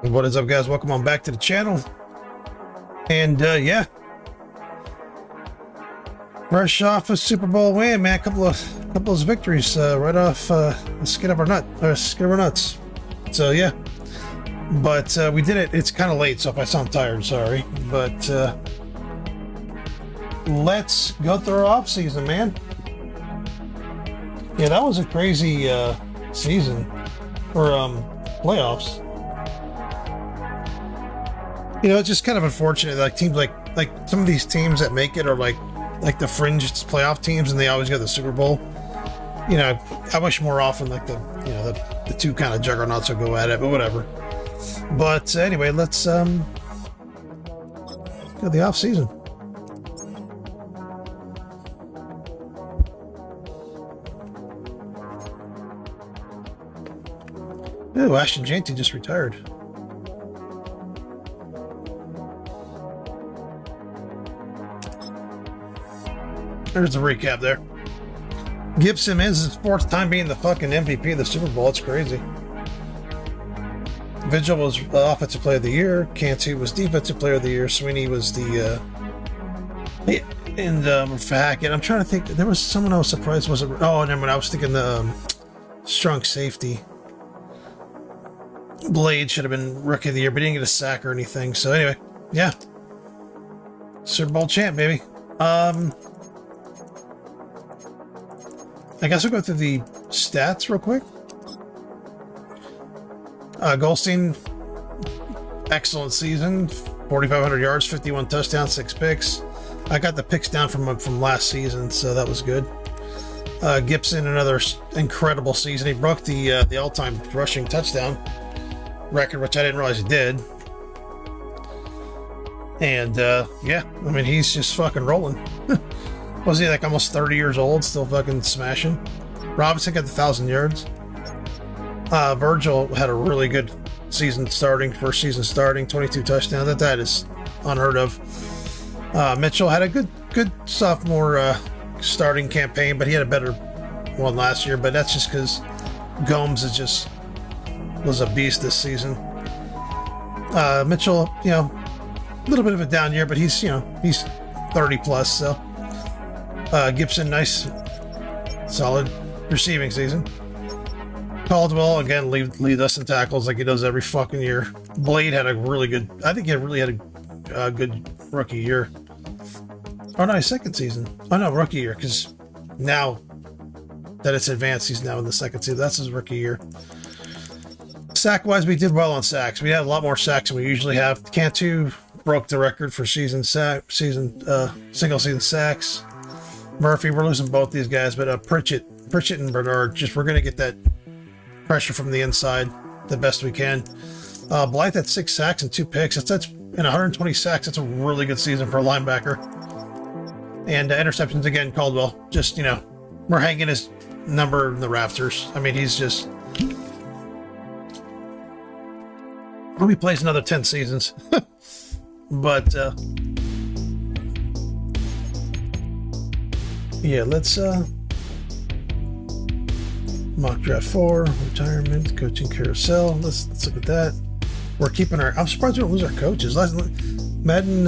What is up, guys? Welcome on back to the channel. And yeah, fresh off a Super Bowl win, man. A couple of victories right off the skin of our nuts. So yeah, but we did it. It's kind of late, so if I sound tired, sorry. But let's go through our off season, man. Yeah, that was a crazy season or playoffs. You know, it's just kind of unfortunate. Like teams like some of these teams that make it are like the fringe playoff teams, and they always go to the Super Bowl. You know, I wish more often like the two kind of juggernauts would go at it, but whatever. But anyway, let's go the off season. Ooh, Ashton Janty just retired. There's a recap there. Gibson is his fourth time being the fucking MVP of the Super Bowl. It's crazy. Vigil was Offensive Player of the Year. Cantu was Defensive Player of the Year. Sweeney was the and for Hackett. I'm trying to think. There was someone I was surprised wasn't. Oh, never mind. I was thinking the strong safety. Blade should have been Rookie of the Year, but he didn't get a sack or anything. So anyway, yeah, Super Bowl champ, baby. I guess we'll go through the stats real quick. Goldstein, excellent season, 4,500 yards, 51 touchdowns, 6 picks. I got the picks down from last season, so that was good. Gibson, another incredible season. He broke the all-time rushing touchdown record, which I didn't realize he did. And yeah, I mean, he's just fucking rolling. Was he like almost 30 years old, still fucking smashing? Robinson got the 1,000 yards. Virgil had a really good first season starting, 22 touchdowns. That is unheard of. Mitchell had a good sophomore starting campaign, but he had a better one last year. But that's just because Gomes was a beast this season. Mitchell, you know, a little bit of a down year, but he's 30 plus, so. Gibson, nice, solid receiving season. Caldwell, again, lead us in tackles like he does every fucking year. Blade had a really good, I think he really had a good rookie year. Oh no, second season. Oh no, rookie year, because now that it's advanced, he's now in the second season. That's his rookie year. Sack-wise, we did well on sacks. We had a lot more sacks than we usually have. Cantu broke the record for single season sacks. Murphy, we're losing both these guys, but Pritchett and Bernard, we're going to get that pressure from the inside the best we can. Blythe had 6 sacks and 2 picks. That's in 120 sacks. That's a really good season for a linebacker. And interceptions again, Caldwell. We're hanging his number in the rafters. I mean, he's just. He plays another 10 seasons, but. Yeah, let's mock draft 4, retirement, coaching carousel. Let's look at that. We're keeping I'm surprised we don't lose our coaches. Madden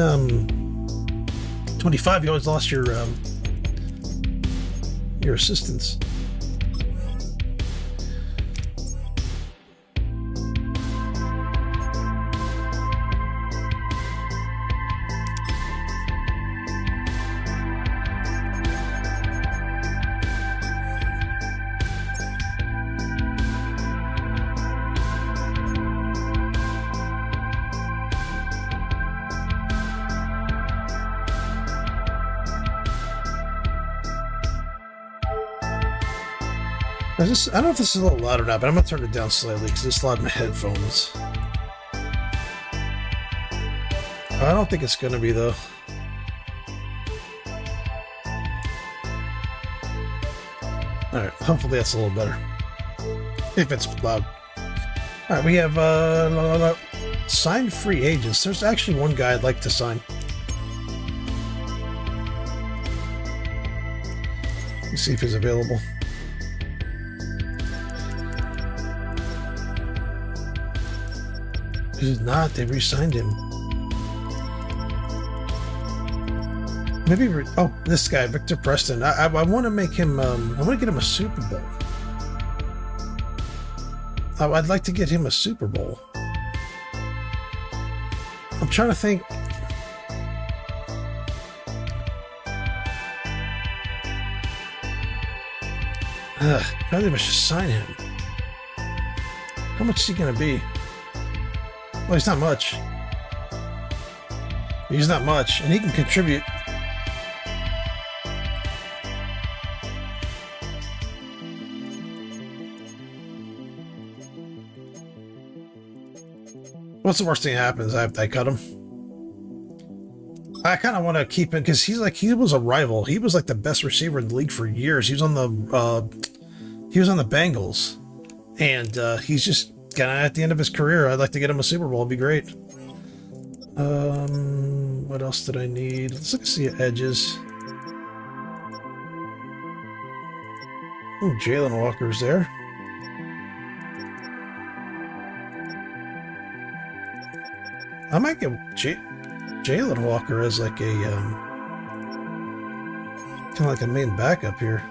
25, you always lost your assistants. I don't know if this is a little loud or not, but I'm going to turn it down slightly because it's loud in my headphones. I don't think it's going to be, though. Alright, hopefully that's a little better. If it's loud. Alright, we have signed free agents. There's actually one guy I'd like to sign. Let's see if he's available. He's not. They re-signed him. Maybe. Oh, this guy, Victor Preston. I want to make him. I want to get him a Super Bowl. I'd like to get him a Super Bowl. I'm trying to think. I don't think I should sign him. How much is he going to be? Well, he's not much. He's not much, and he can contribute. What's the worst thing that happens? I cut him. I kind of want to keep him because he was a rival. He was like the best receiver in the league for years. He was on the Bengals, and he's just kind of at the end of his career. I'd like to get him a Super Bowl. It'd be great. What else did I need? Let's look and see edges. Oh, Jalen Walker's there. I might get Jalen Walker as like a kind of like a main backup here.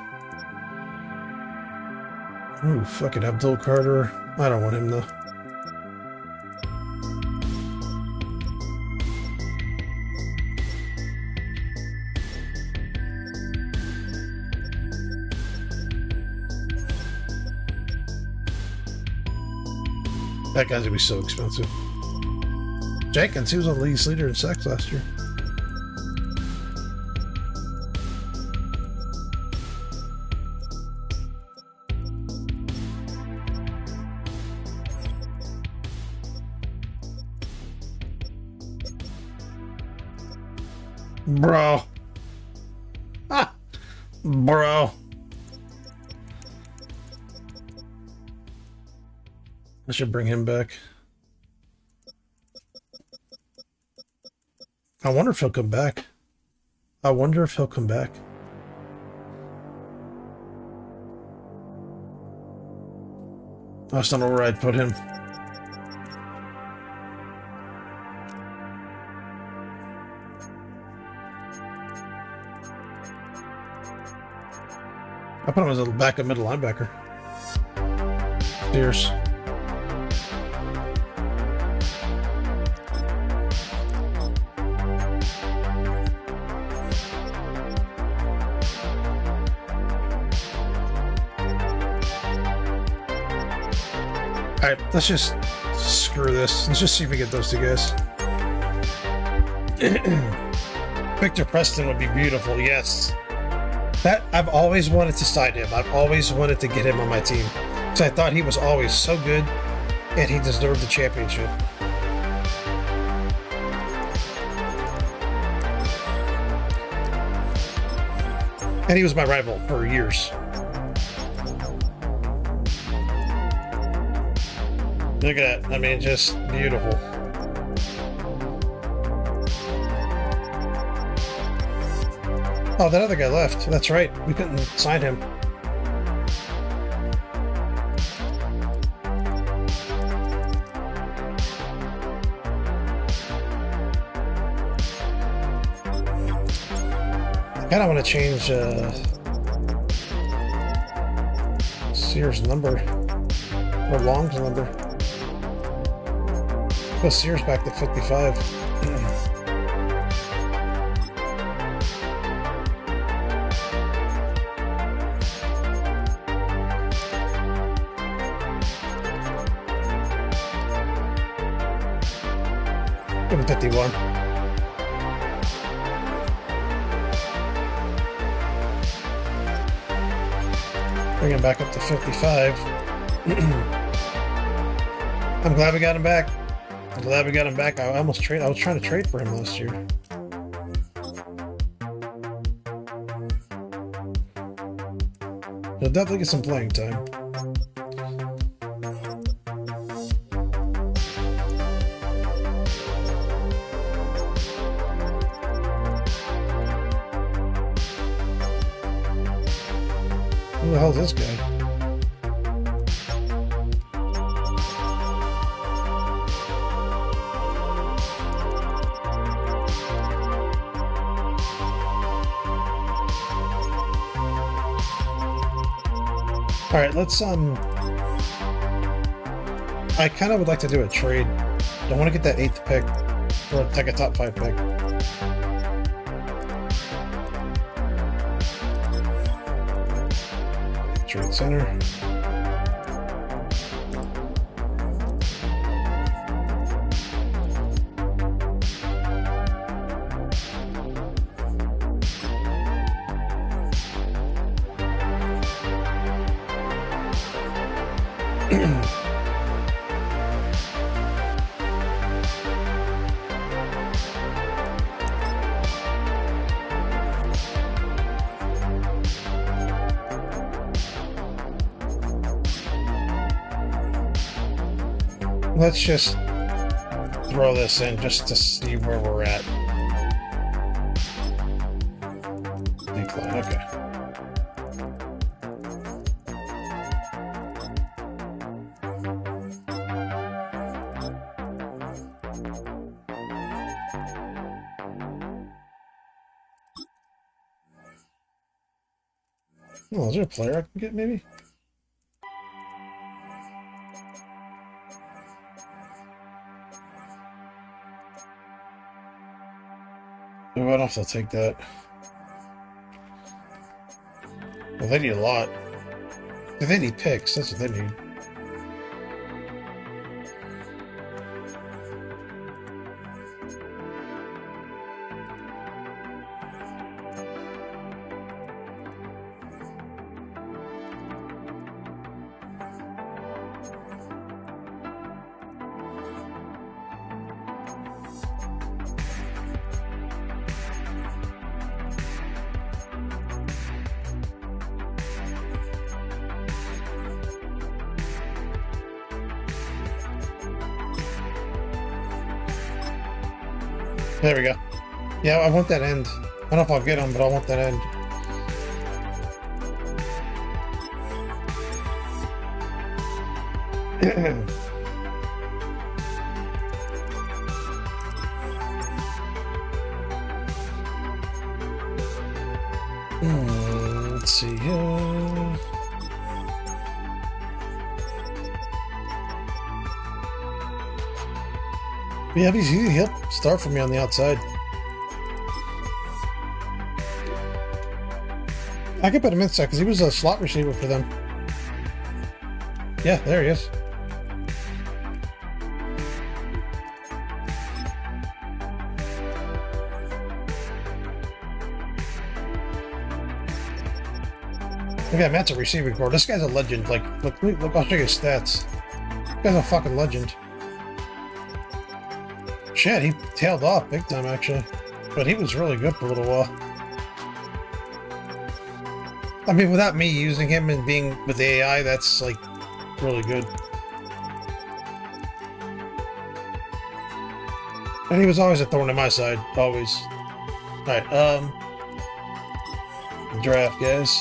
Ooh, fucking Abdul Carter. I don't want him though. That guy's gonna be so expensive. Jenkins, he was the league leader in sacks last year. Bro. Ah, bro. I should bring him back. I wonder if he'll come back. I wonder if he'll come back. That's not where I'd put him. I put him as a backup middle linebacker. Cheers. Alright, let's just screw this. Let's just see if we get those two guys. Victor Preston would be beautiful, yes. That I've always wanted to sign him. I've always wanted to get him on my team. Because I thought he was always so good and he deserved the championship. And he was my rival for years. Look at that. I mean, just beautiful. Oh, that other guy left. That's right. We couldn't sign him. I kind of want to change Sears' number. Or Long's number. Put Sears back to 55. Give him 51. Bring him back up to 55. I'm glad we got him back. I'm glad we got him back. I was trying to trade for him last year. He'll definitely get some playing time. Who the hell is this guy? All right, let's I kind of would like to do a trade. Don't want to get that 8th pick or take a top 5 pick. Trade center. Let's just throw this in just to see where we're at. Decline, okay. Oh, is there a player I can get maybe? Oh, I don't have to take that. Well, they need a lot. They need picks, that's what they need. There we go. Yeah, I want that end. I don't know if I'll get him, but I want that end. Let's see here. Yeah, he'll start for me on the outside. I could put him inside because he was a slot receiver for them. Yeah, there he is. Look at Matt's a receiving core. This guy's a legend. Like, look, I'll show you his stats. This guy's a fucking legend. Shit, he tailed off big time, actually. But he was really good for a little while. I mean, without me using him and being with the AI, that's, like, really good. And he was always a thorn in my side. Always. Alright, draft, guys.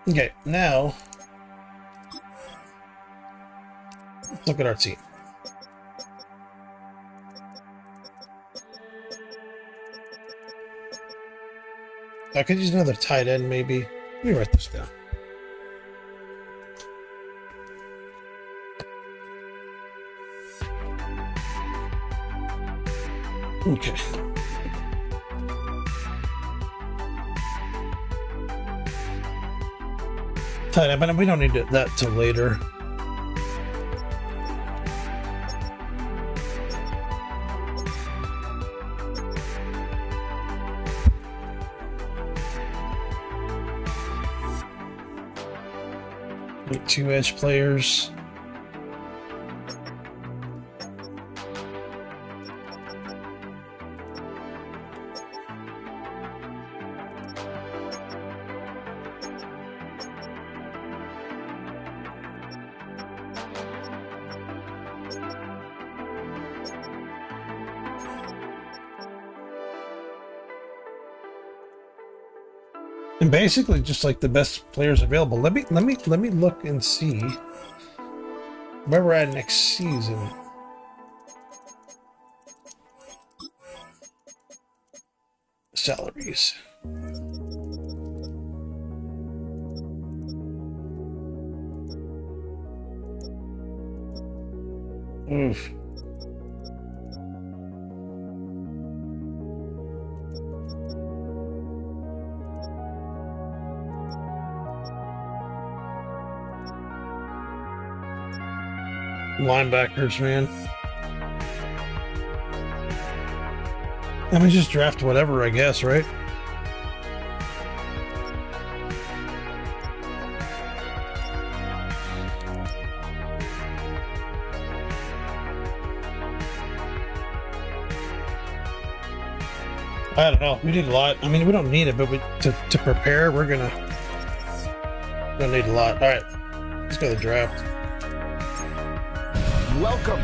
Okay, now... let's look at our team. I could use another tight end, maybe. Let me write this down. Okay. Tight end, but we don't need that till later. Two edge players. And basically just like the best players available. Let me look and see where we're at next season. Salaries. Oof. Linebackers, man. I mean, just draft whatever, I guess, right? I don't know. We need a lot. I mean, we don't need it, but to prepare, we're gonna need a lot. All right, let's go to the draft. Welcome.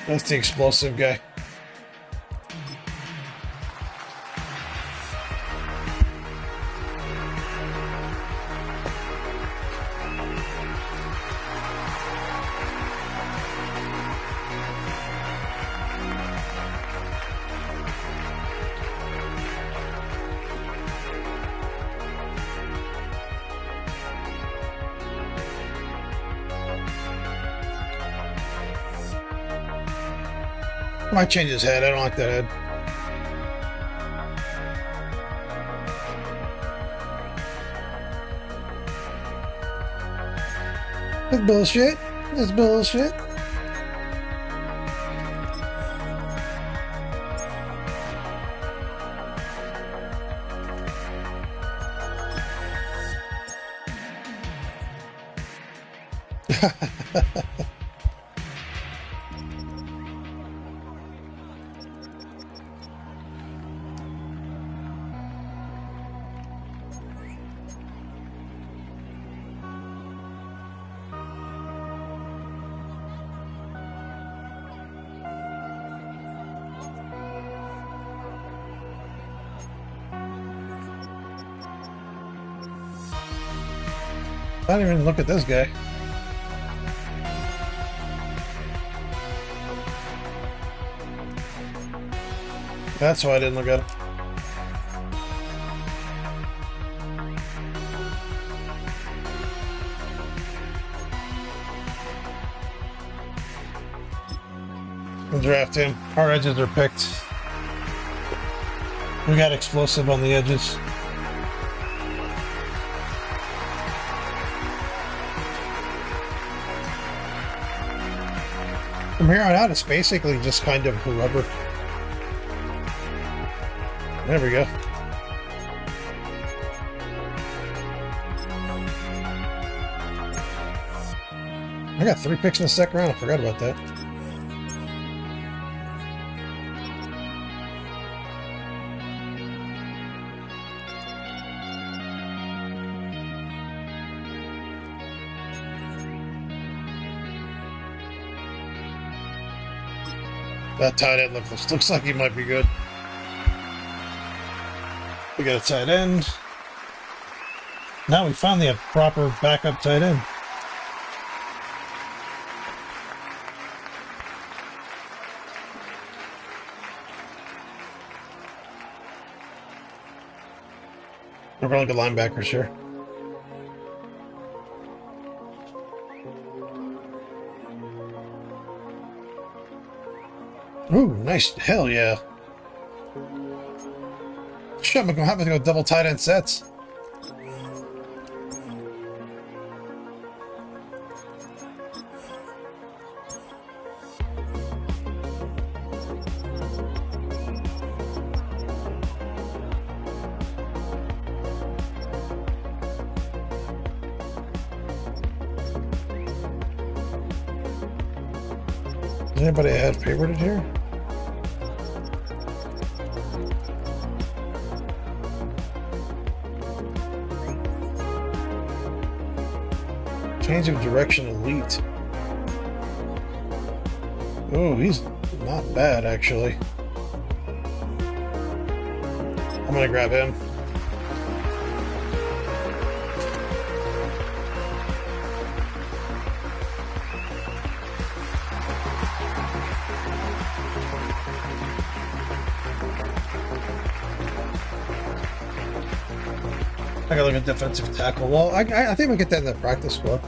That's the explosive guy. Might change his head. I don't like that head. That's bullshit. That's bullshit. I didn't even look at this guy. That's why I didn't look at him. We'll draft him. Our edges are picked. We got explosive on the edges. From here on out, it's basically just kind of whoever. There we go. I got 3 picks in the second round. I forgot about that. That tight end looks like he might be good. We got a tight end. Now we finally have proper backup tight end. We're really good linebackers here. Ooh, nice. Hell yeah. Shit, I'm gonna have to go double tight end sets. Does anybody have favorited here? Change of direction elite. Oh, he's not bad actually. I'm gonna grab him. I gotta look at defensive tackle. Well, I think we get that in the practice squad.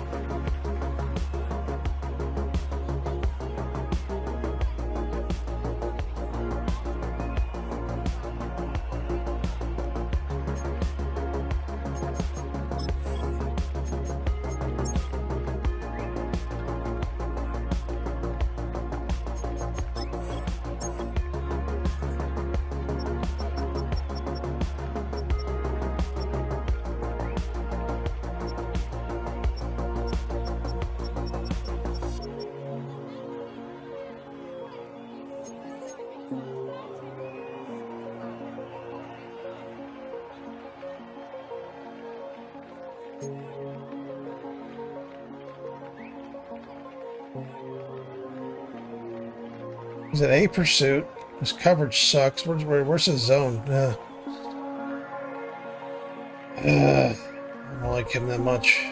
He's at A pursuit. His coverage sucks. Where's his zone? I don't like him that much.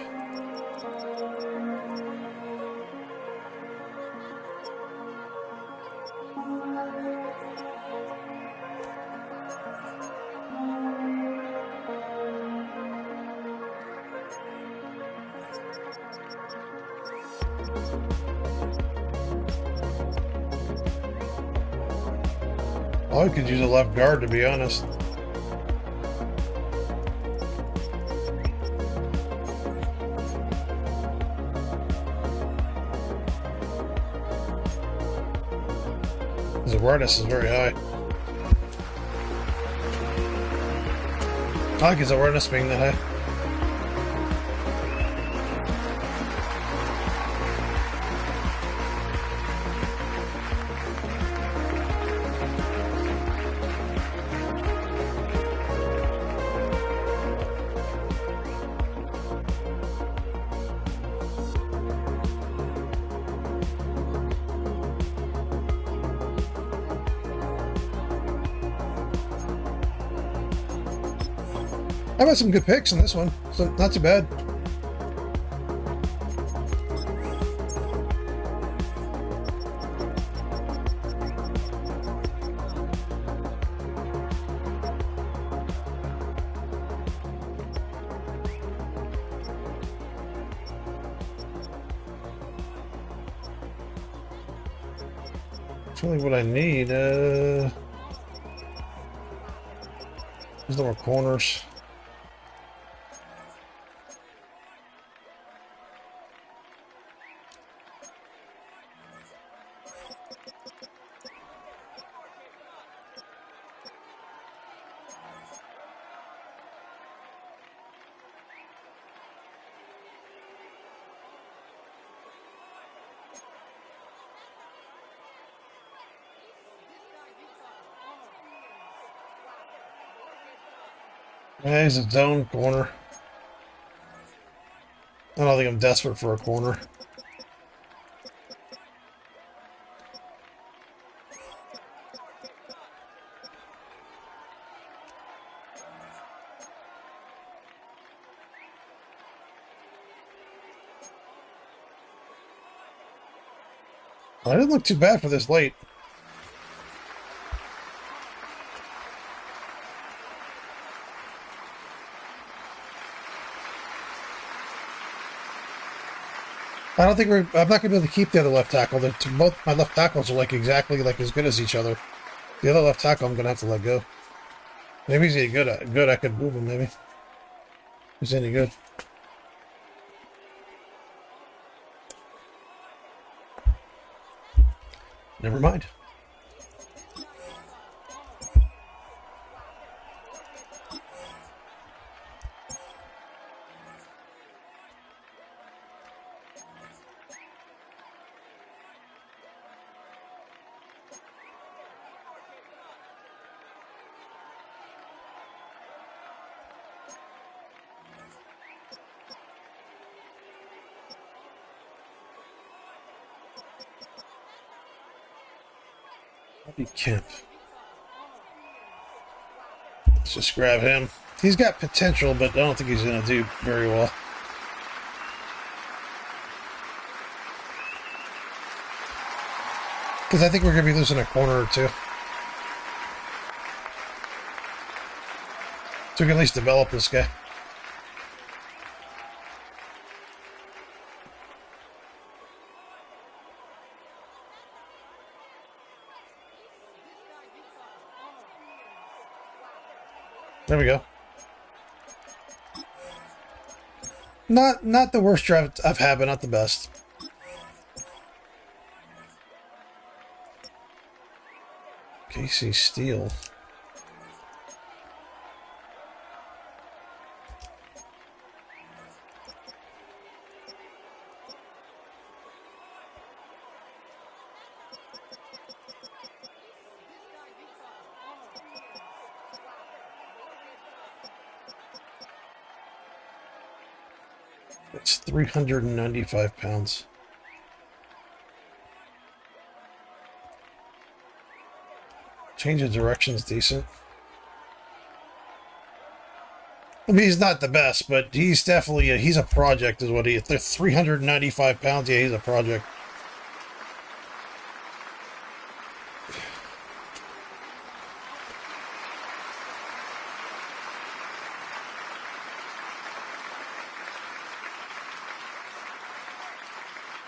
I could use a left guard, to be honest. His awareness is very high. I like his awareness being that high. I've had some good picks in this one, so not too bad. That's really what I need. There's no more corners. Yeah, he's a zone corner. I don't think I'm desperate for a corner. I didn't look too bad for this late. I don't think I'm not going to be able to keep the other left tackle. Both my left tackles are like exactly like as good as each other. The other left tackle I'm going to have to let go. Maybe he's any good. I could move him. Maybe he's any good. Never mind. Kemp. Let's just grab him. He's got potential, but I don't think he's going to do very well. Because I think we're going to be losing a corner or two. So we can at least develop this guy. There we go. Not the worst draft I've had, but not the best. Casey Steele. It's 395 pounds. Change of direction's decent. I mean, he's not the best, but he's definitely he's a project, is what he is. 395 pounds. Yeah, he's a project.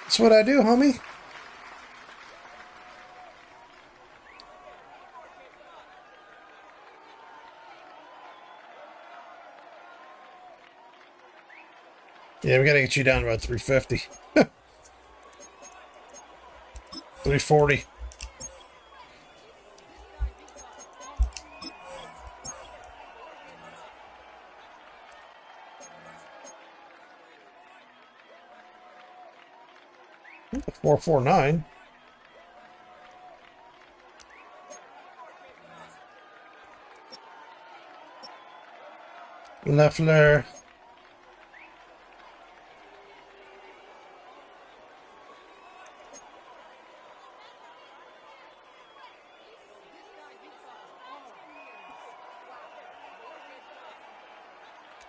That's what I do, homie. Yeah, we gotta get you down to about 350. 340. Ooh, 449. Leffler.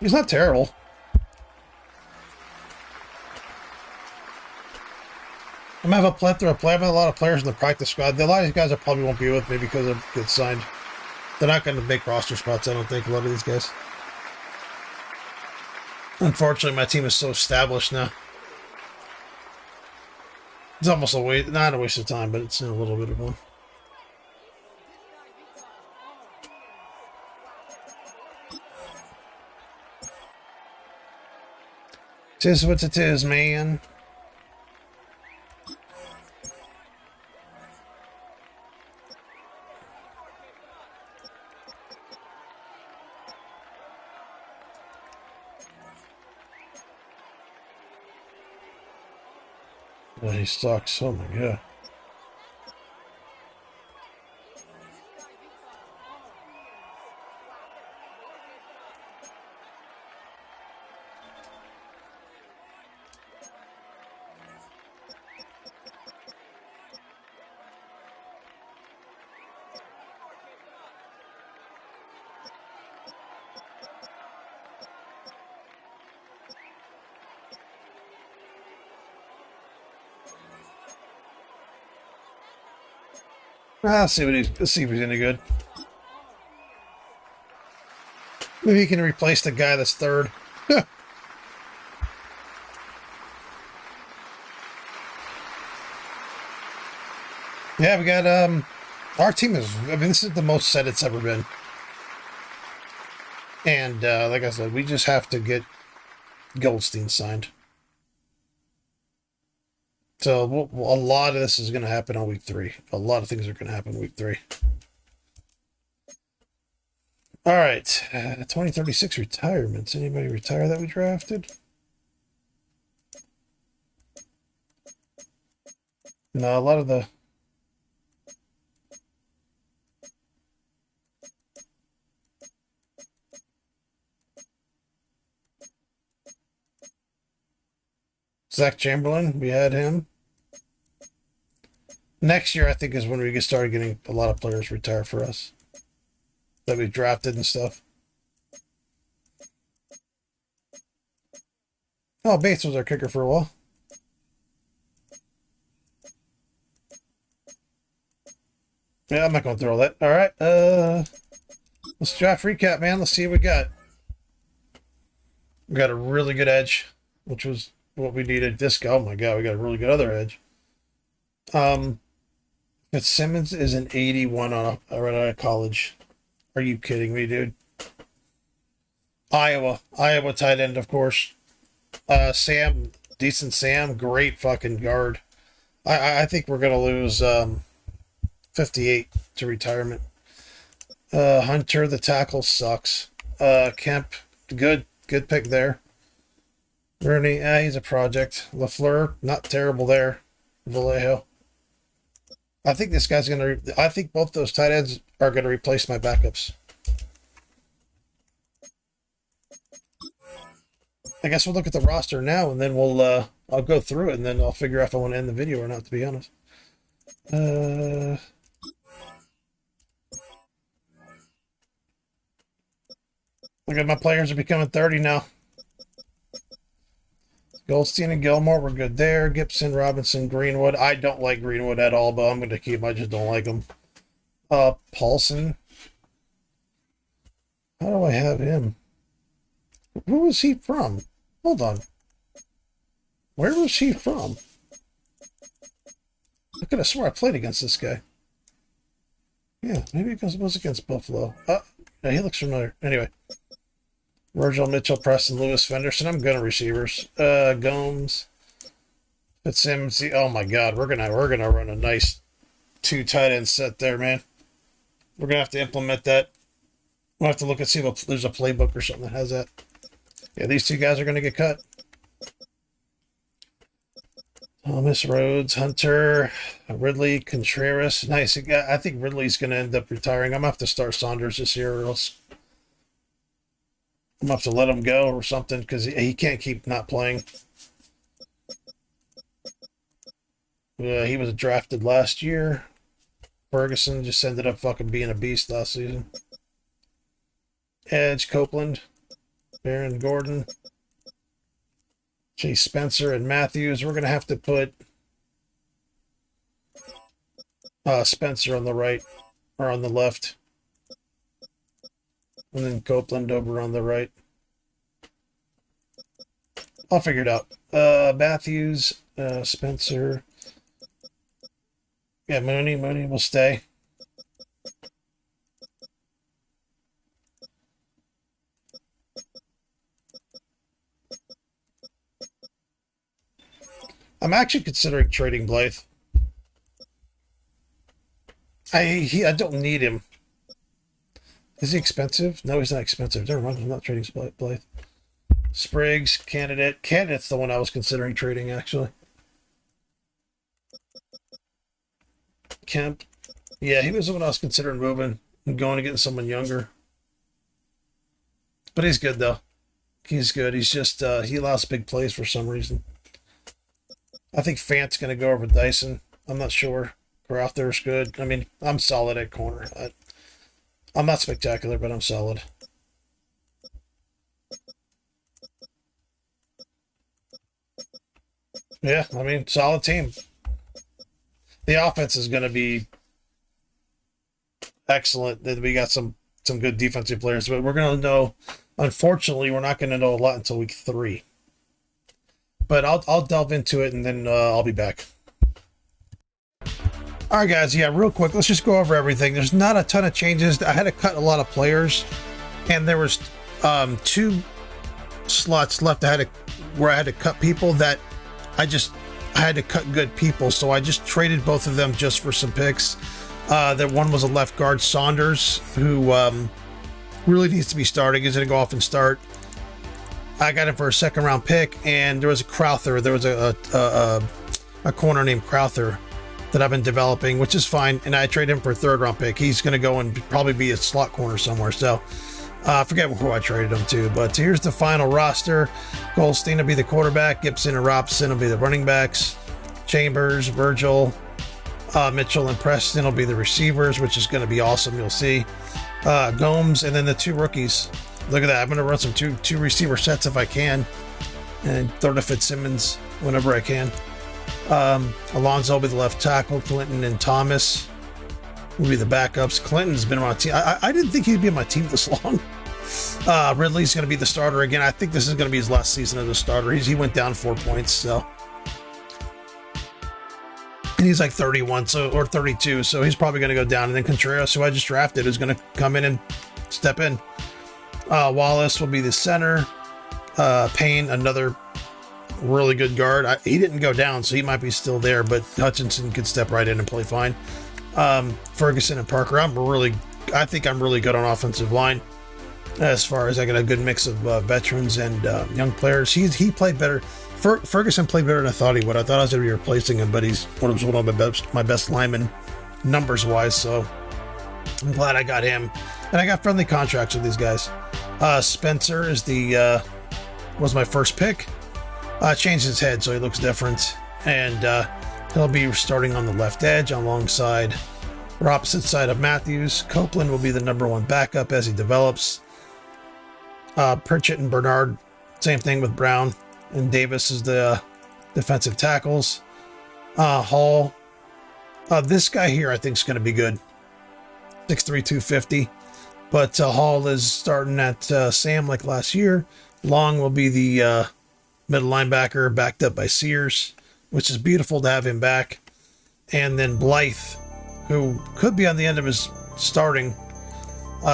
He's not terrible. I'm gonna have a plethora of players. I have a lot of players in the practice squad. A lot of these guys I probably won't be with me because I get signed. They're not going to make roster spots, I don't think, a lot of these guys. Unfortunately, my team is so established now. It's almost a waste, not a waste of time, but it's a little bit of one. Tis what it is, man. Oh, he sucks. Oh my god. Let's see if he's any good. Maybe he can replace the guy that's third. Yeah, we got our team is, I mean, this is the most set it's ever been. And like I said, we just have to get Goldstein signed. So a lot of this is going to happen on week 3. A lot of things are going to happen week 3. All right, 2036 retirements. Anybody retire that we drafted? No, a lot of the... Zach Chamberlain, we had him. Next year, I think, is when we get started getting a lot of players retire for us that we drafted and stuff. Oh, Bates was our kicker for a while. Yeah, I'm not going to throw that. All right, let's draft recap, man. Let's see what we got. We got a really good edge, which was what we needed. Disco, oh my god, we got a really good other edge. Fitzsimmons is an 81 right out of college. Are you kidding me, dude? Iowa tight end, of course. Sam, decent Sam, great fucking guard. I think we're gonna lose 58 to retirement. Hunter, the tackle sucks. Kemp, good pick there. Rooney, he's a project. LaFleur, not terrible there. Vallejo. I think this guy's gonna. I think both those tight ends are gonna replace my backups. I guess we'll look at the roster now, and then I'll go through it, and then I'll figure out if I want to end the video or not. To be honest. Look at my players are becoming 30 now. Goldstein and Gilmore, we're good there. Gibson, Robinson, Greenwood. I don't like Greenwood at all, but I'm going to keep him. I just don't like him. Paulson. How do I have him? Who was he from? Hold on. Where was he from? I could have swore I played against this guy. Yeah, maybe it was against Buffalo. Yeah, he looks familiar. Anyway. Virgil, Mitchell, Preston, Lewis, Fenderson. I'm gonna receivers. Gomes, Fitzsimmons. Oh my God, we're gonna run a nice 2 tight end set there, man. We're gonna have to implement that. We'll have to look and see if there's a playbook or something that has that. Yeah, these 2 guys are gonna get cut. Thomas, Rhodes, Hunter, Ridley, Contreras. Nice. I think Ridley's gonna end up retiring. I'm gonna have to start Saunders this year, or else I'm going to have to let him go or something because he can't keep not playing. He was drafted last year. Ferguson just ended up fucking being a beast last season. Edge, Copeland, Baron Gordon, Chase Spencer, and Matthews. We're going to have to put Spencer on the right or on the left. And then Copeland over on the right. I'll figure it out. Matthews, Spencer. Yeah, Mooney will stay. I'm actually considering trading Blythe. I don't need him. Is he expensive? No, he's not expensive. Never mind, I'm not trading Blythe. Spriggs, Candidate. Candidate's the one I was considering trading, actually. Kemp. Yeah, he was the one I was considering moving and going and getting someone younger. But he's good, though. He's good. He's just, he allows big plays for some reason. I think Fant's going to go over Dyson. I'm not sure. Crowther's good. I mean, I'm solid at corner. I'm not spectacular, but I'm solid. Yeah, I mean, solid team. The offense is going to be excellent. We got some good defensive players, but we're going to know. Unfortunately, we're not going to know a lot until week 3. But I'll delve into it, and then I'll be back. All right, guys. Yeah, real quick. Let's just go over everything. There's not a ton of changes. I had to cut a lot of players, and there was 2 slots left. Where I had to cut people that I had to cut good people. So I just traded both of them just for some picks. That one was a left guard, Saunders, who really needs to be starting. He's going to go off and start. I got him for a 2nd round pick, and there was a Crowther. There was a corner named Crowther that I've been developing, which is fine. And I trade him for a 3rd round pick. He's going to go and probably be a slot corner somewhere. So I forget who I traded him to, but here's the final roster. Goldstein will be the quarterback. Gibson and Robson will be the running backs. Chambers, Virgil, Mitchell, and Preston will be the receivers, which is going to be awesome. You'll see. Gomes, and then the 2 rookies. Look at that. I'm going to run some two receiver sets if I can, and throw to Fitzsimmons whenever I can. Alonzo will be the left tackle. Clinton and Thomas will be the backups. Clinton's been on my team. I didn't think he'd be on my team this long. Ridley's going to be the starter again. I think this is going to be his last season as a starter. He went down 4 points, so. And he's like 31, or 32, so he's probably going to go down. And then Contreras, who I just drafted, is going to come in and step in. Wallace will be the center. Payne, another really good guard. He didn't go down, so he might be still there, but Hutchinson could step right in and play fine. Ferguson and Parker. I think I'm really good on offensive line. As far as I got a good mix of veterans and young players. He played better. Ferguson played better than I thought he would. I thought I was going to be replacing him, but he's one of my best linemen numbers wise. So I'm glad I got him, and I got friendly contracts with these guys. Spencer is was my first pick. Changed his head so he looks different, and he'll be starting on the left edge alongside or opposite side of Matthews. Copeland will be the number 1 backup as he develops. Pritchett and Bernard, same thing with Brown, and Davis is the defensive tackles. Hall, this guy here I think is going to be good. 6'3", 250, but Hall is starting at Sam like last year. Long will be the middle linebacker, backed up by Sears, which is beautiful to have him back. And then Blythe, who could be on the end of his starting.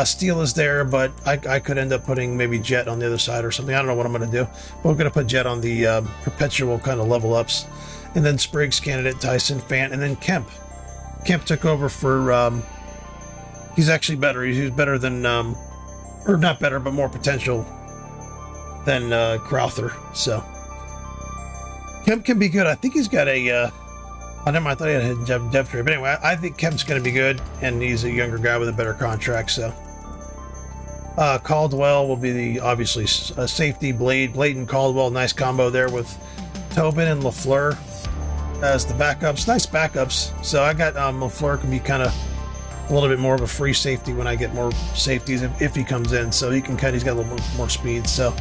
Steele is there, but I could end up putting maybe Jet on the other side or something. I don't know what I'm going to do. But we're going to put Jet on the perpetual kind of level ups. And then Spriggs candidate, Tyson, Fant, and then Kemp. Kemp took over for... he's actually better. He's better than... or not better, but more potential than Crowther. So Kemp can be good. I think he's got a... I thought he had a depth trade. But anyway, I think Kemp's going to be good, and he's a younger guy with a better contract. So Caldwell will be obviously safety. Blayton, Caldwell, nice combo there with Tobin and LaFleur as the backups. Nice backups. So I got LaFleur can be kind of a little bit more of a free safety when I get more safeties if he comes in. So he's got a little more speed. So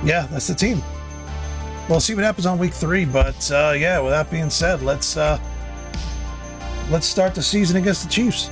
yeah, that's the team. We'll see what happens on week 3, but yeah, with that being said, let's start the season against the Chiefs.